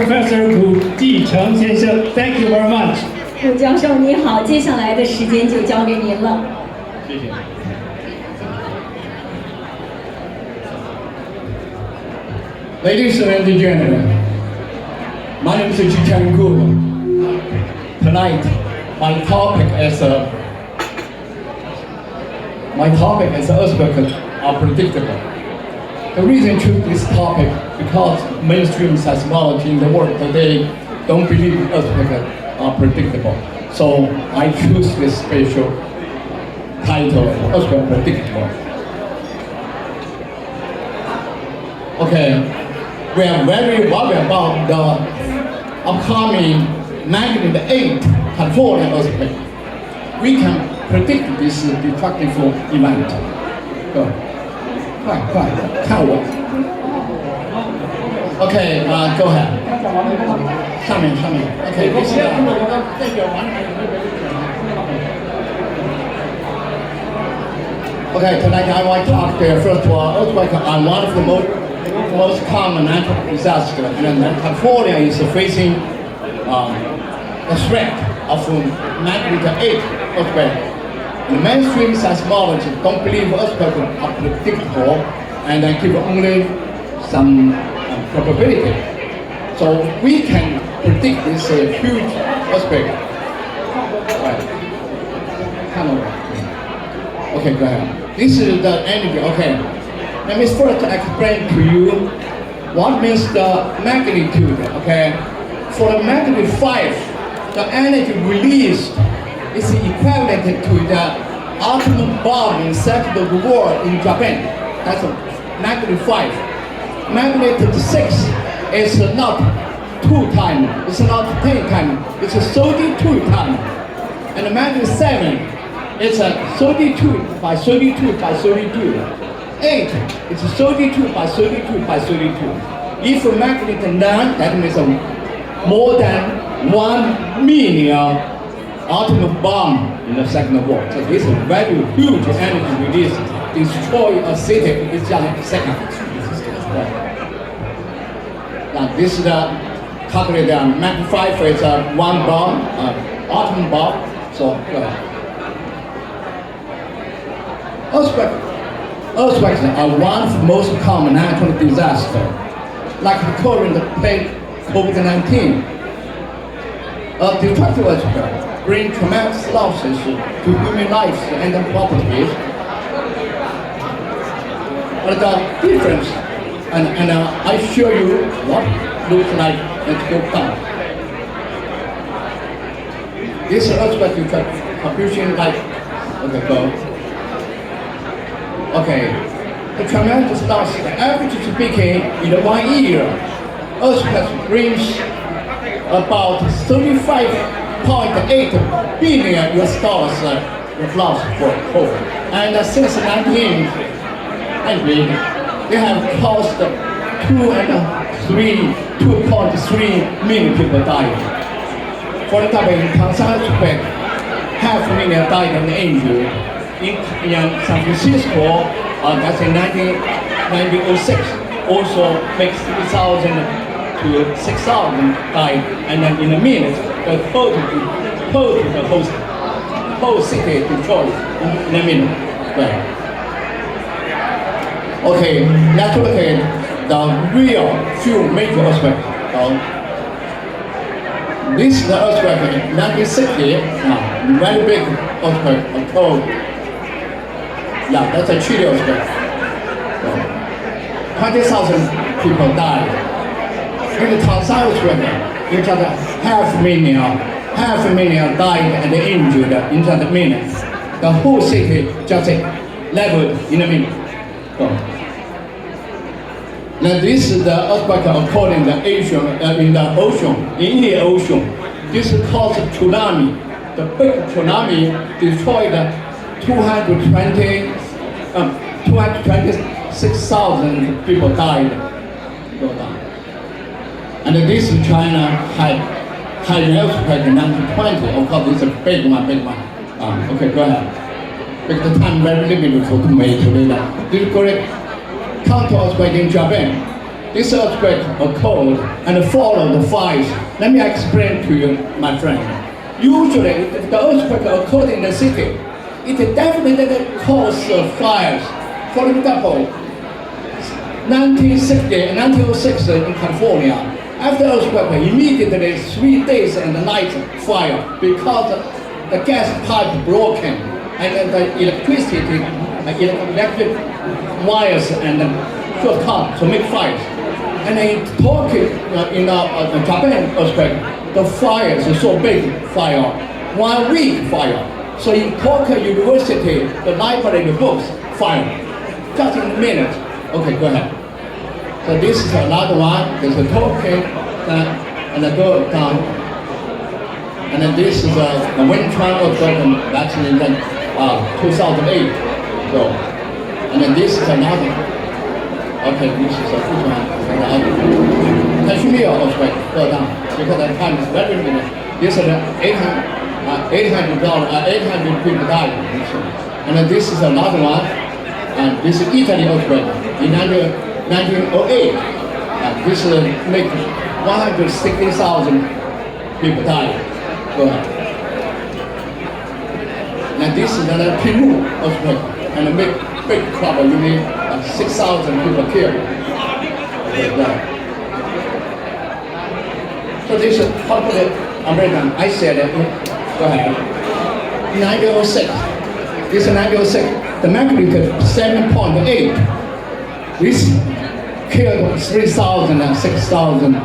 Professor 谷继成先生。Thank you very much。谷教授你好，接下来的时间就交给您了。谢谢。Ladies and gentlemen, my name is Ji-Chang Gu. Tonight, my topic is earthquakes are predictable. The reason I choose this topic because mainstream seismology in the world today don't believe earthquakes are predictable. So I choose this special title, earthquake predictable. Okay, we are very worried about the upcoming magnitude 8 California earthquake. We can predict this destructive event. Go. 快，看我。Okay, go ahead. 上面。Okay, this is Okay, tonight I want to talk first of all, earthquakes are one of the most common natural disasters, and California is facing the threat of magnitude 8 earthquake. The mainstream seismology don't believe earthquakes are predictable and give only some probability. So we can predict this huge earthquake. Right. Okay, go ahead. This is the energy. Okay. Let me first explain to you what means the magnitude. Okay. For the magnitude 5, the energy released is equivalent to the atomic bomb in Second War in Japan. That's magnitude 5. Magnitude 6 is not 2 times, it's not 10 times, it's 32 times. And magnitude 7 is 32 by 32 by 32. 8 is 32 by 32 by 32. If magnitude 9, that means more than 1 million atomic bomb in the Second War. So this is very huge energy release, destroy a city in just a second. Now this is the calculated magnitude 5 is 1 bomb, atom bomb. So earthquakes are one of the most common natural disasters, like the current plague COVID-19. A destructive earthquake bring tremendous losses to human lives and properties. But the difference, and I show you what looks like. Let's go down. This earthquake you can computation like, okay, go. Okay, the tremendous loss, average speaking, in 1 year, earthquake brings about 35.8 billion US dollars loss for COVID. And since 1990, they have caused 2.3 million people died. For example, in Kansas earthquake, 500,000 died and injured. In San Francisco, that's in 1906, also makes 3,000 to 6,000 died, and then in a minute, the whole city destroyed in a minute. Right. Okay, let's look at the real few major earthquakes. This is the earthquake in 1960, very big earthquake occurred. Yeah, that's a Chile earthquake. 20,000 people died. In the Kansas earthquake, it's just 500,000 died and injured in just a minute. The whole city just leveled in a minute. Now this is the earthquake occurred in the Indian Ocean. This is called tsunami. The big tsunami destroyed 226,000 people died. And this is China had an earthquake in 1920. Of course, this is a big one. Okay, go ahead. Because the time very limited for me today. This is correct. Counter earthquake in Japan. this earthquake occurred and followed the fires. Let me explain to you, my friend. Usually, if the earthquake occurred in the city, it definitely caused fires. For example, 1906 in California, after earthquake, immediately 3 days and nights fire because the gas pipe broken and the electric wires and short cut to make fires. And in Tokyo, in Japan earthquake, the fire is so big fire, 1 week fire. So in Tokyo University, the library, the books, fire, just in a minute. Okay, go ahead. So this is another one. There's a Tokyo, and I go down. And then this is a wind triangle earthquake, that's in 2008. So, and then this is another. Okay, this is a which one? Kashmir earthquake, go down because the time is very limited. This is 800 people died. And then this is another one. And this is Italy earthquake in 1908. This make 160,000 people died. Go ahead. And this is another Peru earthquake, and a big trouble. You need 6,000 people killed. So this is popular American. I said it. Go ahead. 1906. This is 1906. The magnitude 7.8. This killed 3,000 and 6,000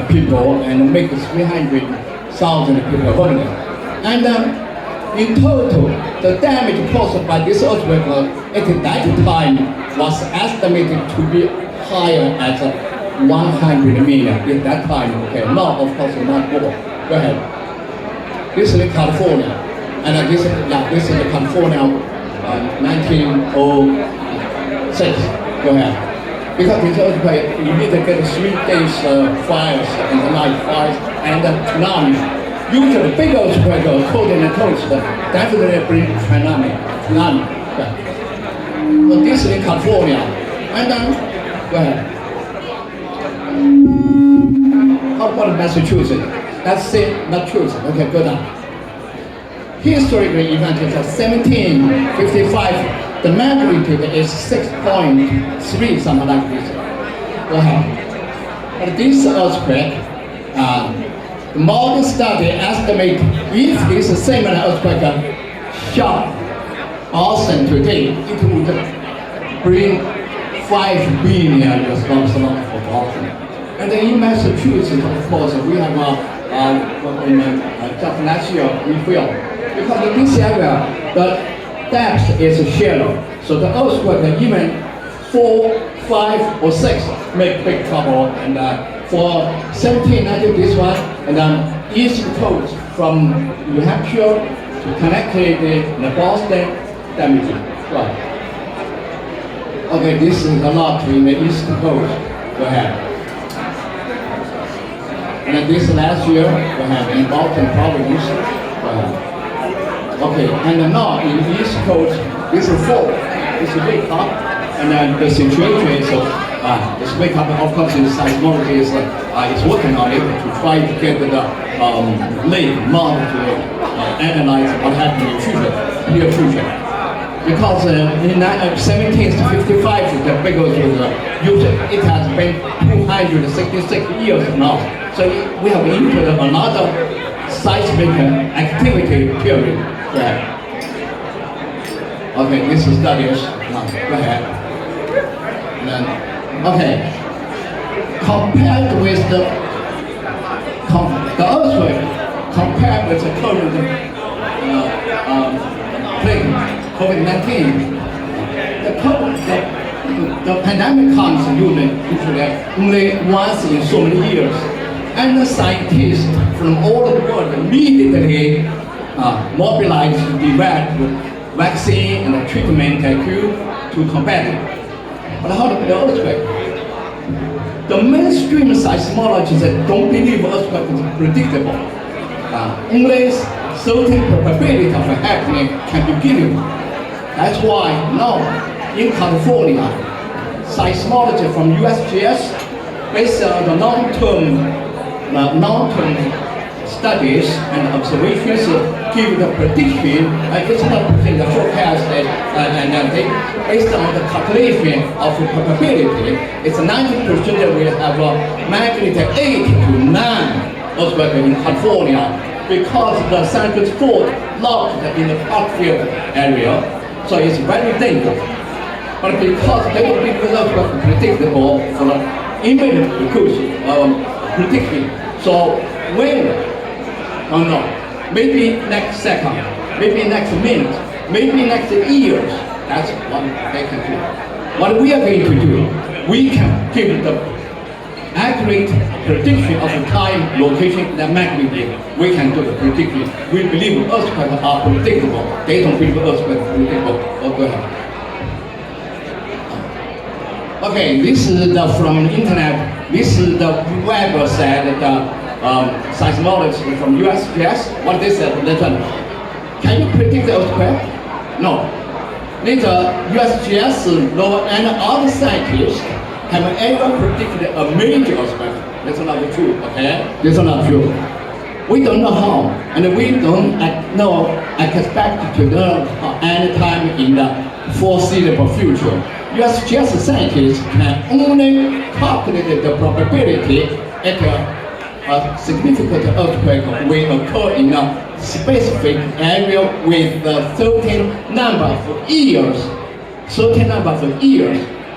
people and make 300,000 people homeless. And in total, the damage caused by this earthquake at that time was estimated to be higher at 100 million at that time. Okay, now of course not more. Go ahead. This is California, and this is California, 1906. Go ahead. Because this earthquake, you need to get 3 days fires and the night fires and tsunami. Usually, big earthquake cold in the coast definitely bring tsunami. Okay. So this is California, and then go ahead. How about Massachusetts? That's it, Massachusetts. Okay, go down. Historical event is 1755. The magnitude is 6.3, something like this. Go ahead. But this earthquake, the modern study estimate if this similar earthquake shock Austin today, it would bring $5 billion for Austin. And then in Massachusetts, of course, we have just last year we feel because in this area the depth is shallow, so the earthquake even 4, 5, or 6 make big trouble. And for 1790 this one, and then east coast from New Hampshire to Connecticut and Boston, damaging. Right. Okay, this is a lot in the east coast. Go ahead. And then this last year, we have in Baltimore province. Okay, and now in the east coast, this is 4. It's a big up, and then the situation is it's wake up. Of course, the seismology is working on it to try to get the lake model to analyze what happened in the near future. Because in 1755, the big earthquake it has been 266 years now. So we have entered another seismic activity period. Yeah. Okay, this is studies. Now, go ahead. And then, okay. Compared with the earthquake, compared with the current plague, COVID-19, the pandemic comes usually only once in so many years. And the scientists from all over the world immediately mobilized to develop vaccine and treatment to combat it. But how about the earthquake? The mainstream seismologists don't believe earthquake is predictable. Only certain probability of happening can be given. That's why now in California, seismologists from USGS based on the long-term studies and observations, give the prediction. It's not the forecast and based on the calculation of the probability. It's 90% that we have a magnitude 8 to 9 earthquake in California because the scientific fault locked in the Parkfield area, so it's very dangerous. But because they will be predictable for the immediate prediction, so when or not, maybe next second, maybe next minute, maybe next years, that's what they can do. What we are going to do, we can give the accurate prediction of the time, location, and magnitude. We can do the prediction. We believe earthquakes are predictable. They don't believe earthquakes are predictable. Oh, go ahead. Okay, this is from the internet. This is the web said seismologists from USGS. What they said, listen, can you predict the earthquake? No. Later, USGS and other scientists have ever predicted a major earthquake. That's not true, okay? That's not true. We don't know how, and we don't expect to know any time in the foreseeable future. USGS scientists can only calculate the probability that a significant earthquake will occur in a specific area with a certain number of years.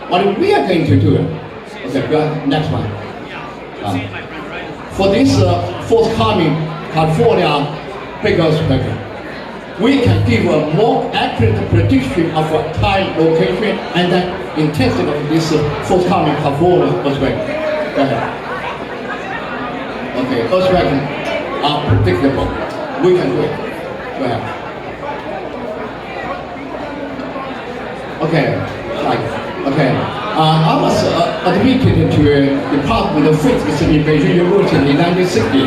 What we are going to do, okay, go ahead, next one. For this forthcoming California big earthquake, we can give a more accurate prediction of time, location, and the intensity of this forthcoming California earthquake. Go ahead. Okay, earthquakes are predictable. We can do it. Go ahead. Okay, right. Okay. I was admitted to Department of Physics in Beijing University in 1960.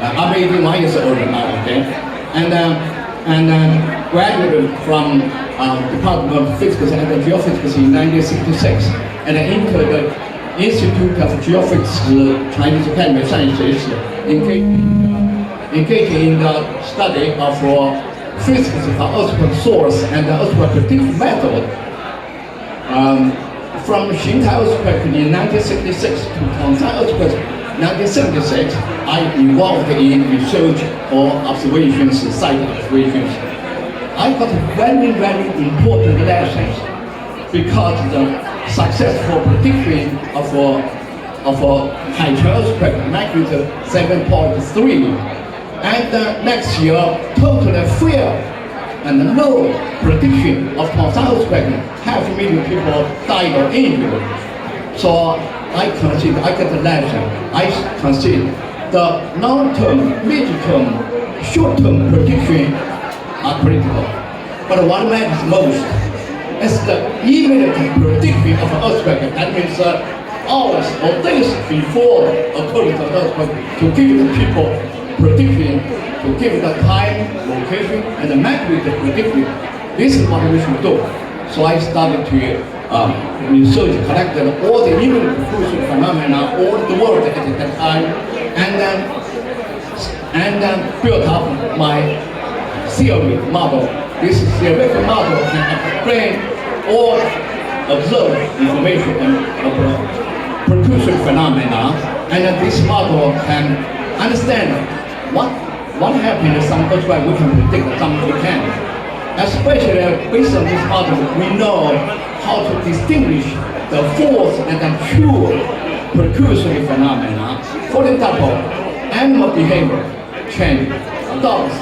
I'm 81 years old now, okay? And graduated from Department of Physics and Geophysics in 1966. And I entered the Institute of Geophysics, Chinese Academy of Sciences, engaged in the study of physics of earthquake source and the earthquake prediction method. From Xintai earthquake in 1966 to Tangshan earthquake 1976, I involved in research or observations, site observations. I got very, very important lessons because the successful prediction of a Haichuan earthquake magnitude 7.3, and next year totally failed and no prediction of Tangshan earthquake. 500,000 people died or injured. So I got the lesson. I consider the long-term, mid-term, short-term prediction are critical. But what matters most is the immediate prediction of an earthquake. That means hours or days before occurring the earthquake to give the people prediction, to give the time, location, and the magnitude prediction. This is what we should do. So I started to research, collected all the immediate propulsion phenomena all over the world at that time, and then built up my theory model. This theoretical model can explain all observed information and propulsion phenomena, and this model can understand what happened in some earthquake we can predict, some we can't. Especially based on this model, we know how to distinguish the false and the true precursory phenomena. For example, animal behavior change. Dogs,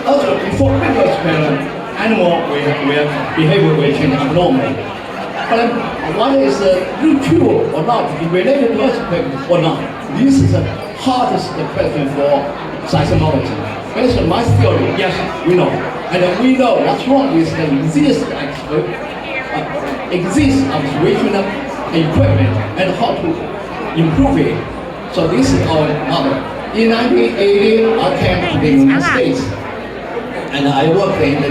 also before earthquake, animal behavior will change abnormally. But what is true or not, related to earthquake or not? This is the hardest question for seismology. Based on my theory, yes, we know. And we know what's wrong with the existing observational equipment and how to improve it. So this is our model. In 1980, I came to the United States, and I worked in the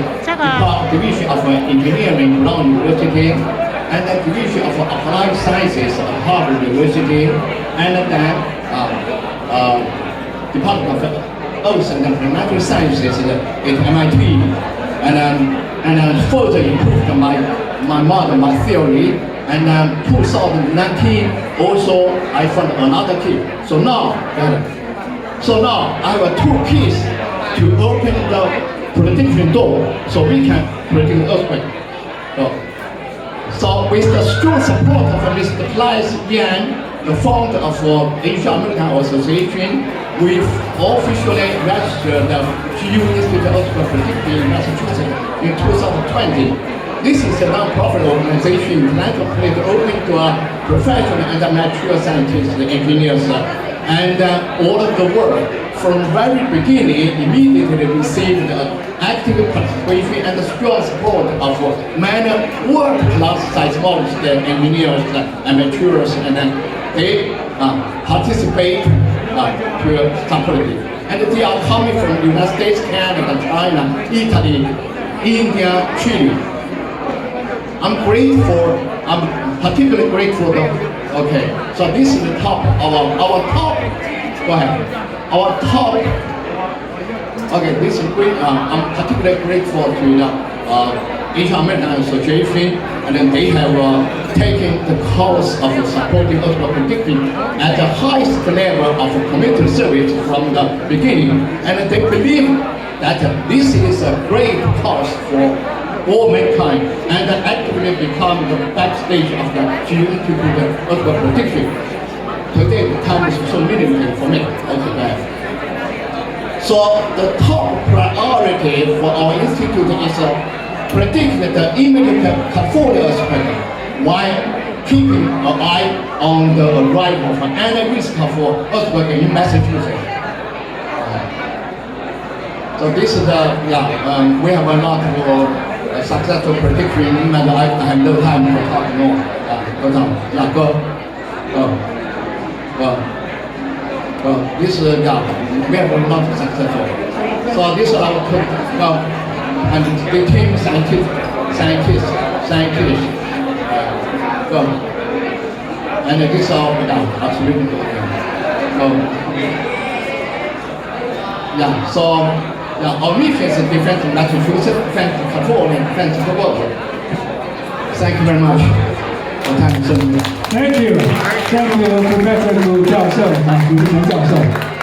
division of engineering, Brown University, and the Division of Applied Sciences at Harvard University, and then Department of Ocean and Natural Sciences at MIT, and further improved my model, my theory. And 2019 also I found another key. So now I have two keys to open the prediction door, so we can predict earthquake. So with the strong support of Mr. Clive Yan, the founder of Asia American Association, we've officially registered the GU Institute of Earthquake Prediction in Massachusetts in 2020. This is a non-profit organization philanthropically open to professional and mature scientists, engineers, and all of the world. From the very beginning, immediately received active participation and strong support of many world-class seismologists, engineers, amateurs, and they participate to support it. And they are coming from the United States, Canada, China, Italy, India, Chile. I'm particularly grateful okay, so this is the top of our top, go ahead, our top, okay, this is great, I'm particularly grateful to the Asia American Association, and then they have taken the course of supporting earthquake prediction at the highest level of community service from the beginning, and they believe that this is a great cause for all mankind, and actively become the backstage of the GU Institute of Earthquake Prediction. Today the time is so meaningful for me. Okay. So the top priority for our institute is predict the immediate California earthquake while keeping an eye on the arrival of any risk of earthquake in Massachusetts. So this is we have a lot of successful prediction, and I have no time to talk more. Go down. Yeah, go. This we have a lot of successful. So this is our and the team scientists. Go. And this is our absolutely. So. Our mission is defense of Massachusetts, defense of California, defense of the world. Thank you very much for time. Thank you, Professor 教授，谷志成教授。